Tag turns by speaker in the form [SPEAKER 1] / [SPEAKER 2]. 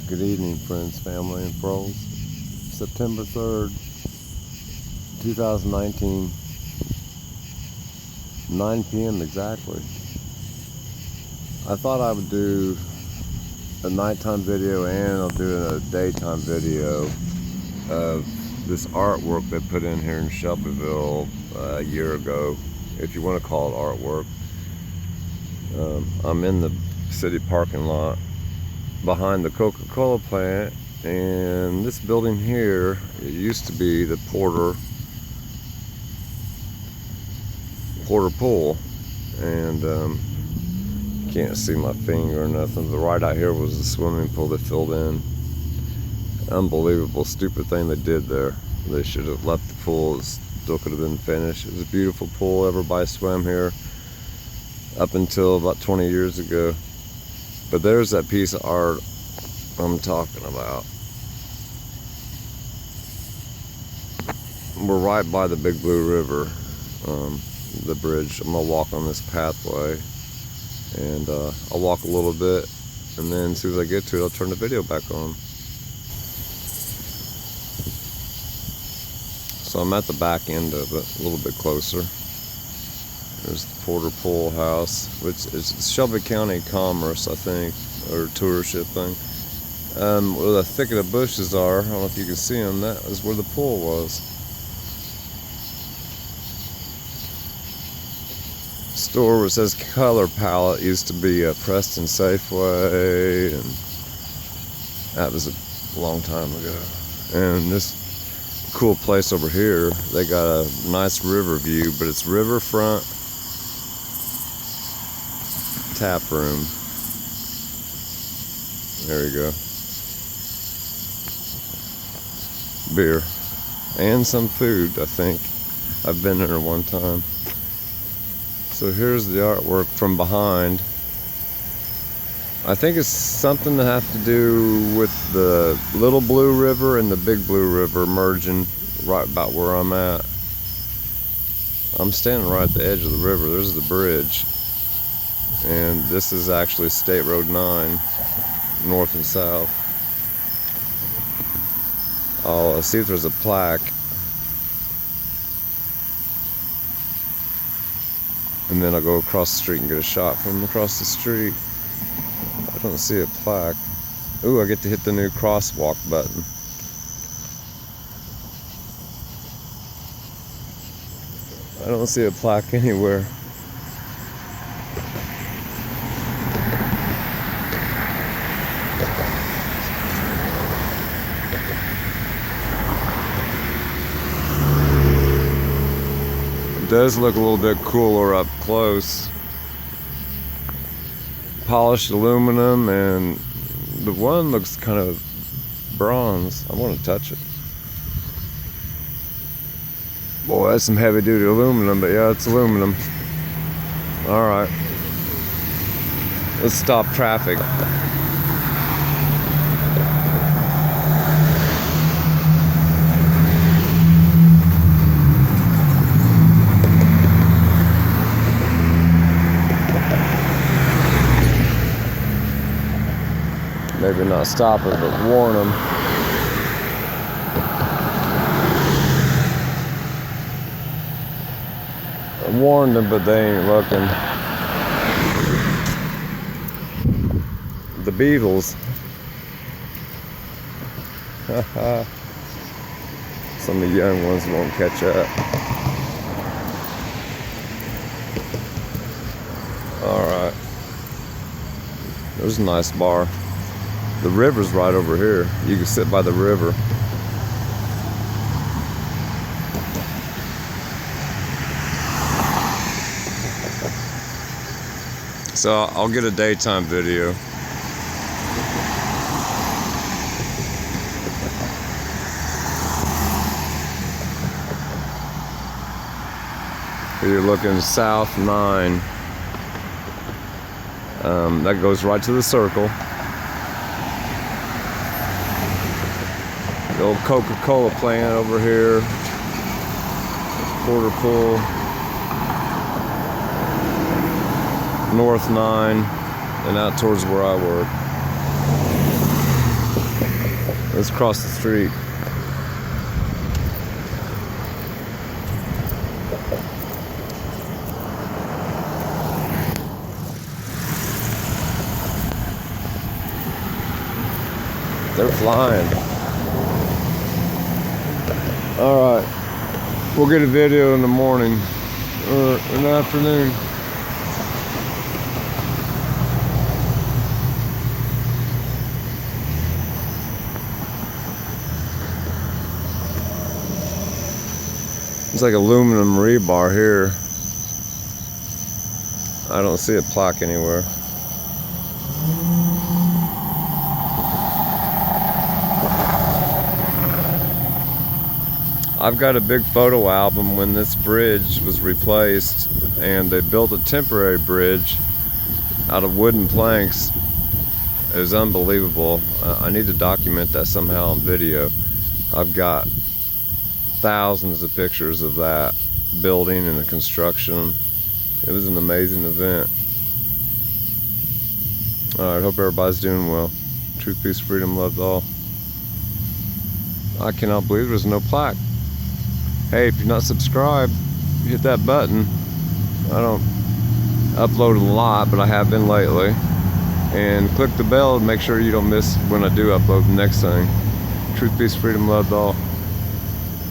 [SPEAKER 1] Good evening, friends, family, and pros. September 3rd, 2019, 9 p.m. exactly. I thought I would do a nighttime video and I'll do a daytime video of this artwork they put in here in Shelbyville a year ago, if you want to call it artwork. I'm in the city parking lot behind the Coca-Cola plant, and this building here, it used to be the Porter Pool, and you can't see my finger or nothing, but right out here was the swimming pool they filled in. Unbelievable stupid thing they did there. They should have left the pool. It still could have been finished. It was a beautiful pool. Everybody swam here up until about 20 years ago. But there's that piece of art I'm talking about. We're right by the Big Blue River, the bridge. I'm gonna walk on this pathway, and I'll walk a little bit, and then as soon as I get to it, I'll turn the video back on. So I'm at the back end of it, a little bit closer. There's the Porter Pool House, which is Shelby County Commerce, I think, or tourship thing. Where the thicket of bushes are, I don't know if you can see them, that is where the pool was. Store where it says Color Palette used to be a Preston Safeway, and that was a long time ago. And this cool place over here, they got a nice river view, but it's riverfront tap room. There you go. Beer and some food, I think. I've been there one time. So here's the artwork from behind. I think it's something to have to do with the Little Blue River and the Big Blue River merging right about where I'm at. I'm standing right at the edge of the river. There's the bridge. And this is actually State Road 9, north and south. I'll see if there's a plaque. And then I'll go across the street and get a shot from across the street. I don't see a plaque. Ooh, I get to hit the new crosswalk button. I don't see a plaque anywhere. It does look a little bit cooler up close. Polished aluminum, and the one looks kind of bronze. I want to touch it. Boy, that's some heavy duty aluminum, but yeah, it's aluminum. Alright. Let's stop traffic. Maybe not stop it, but warn them. I warned them, but they ain't looking. The Beatles. Some of the young ones won't catch up. Alright. There's a nice bar. The river's right over here. You can sit by the river. So I'll get a daytime video. You're looking south 9. That goes right to the circle. The old Coca-Cola plant over here. Porter Pool. North 9, and out towards where I work. Let's cross the street. They're flying. All right, we'll get a video in the morning or in the afternoon. It's like aluminum rebar here. I don't see a plaque anywhere. I've got a big photo album when this bridge was replaced, and they built a temporary bridge out of wooden planks. It was unbelievable. I need to document that somehow on video. I've got thousands of pictures of that building and the construction. It was an amazing event. Alright, hope everybody's doing well. Truth, peace, freedom, love to all. I cannot believe there's no plaque. Hey, if you're not subscribed, hit that button. I don't upload a lot, but I have been lately. And click the bell to make sure you don't miss when I do upload the next thing. Truth, peace, freedom, love to all.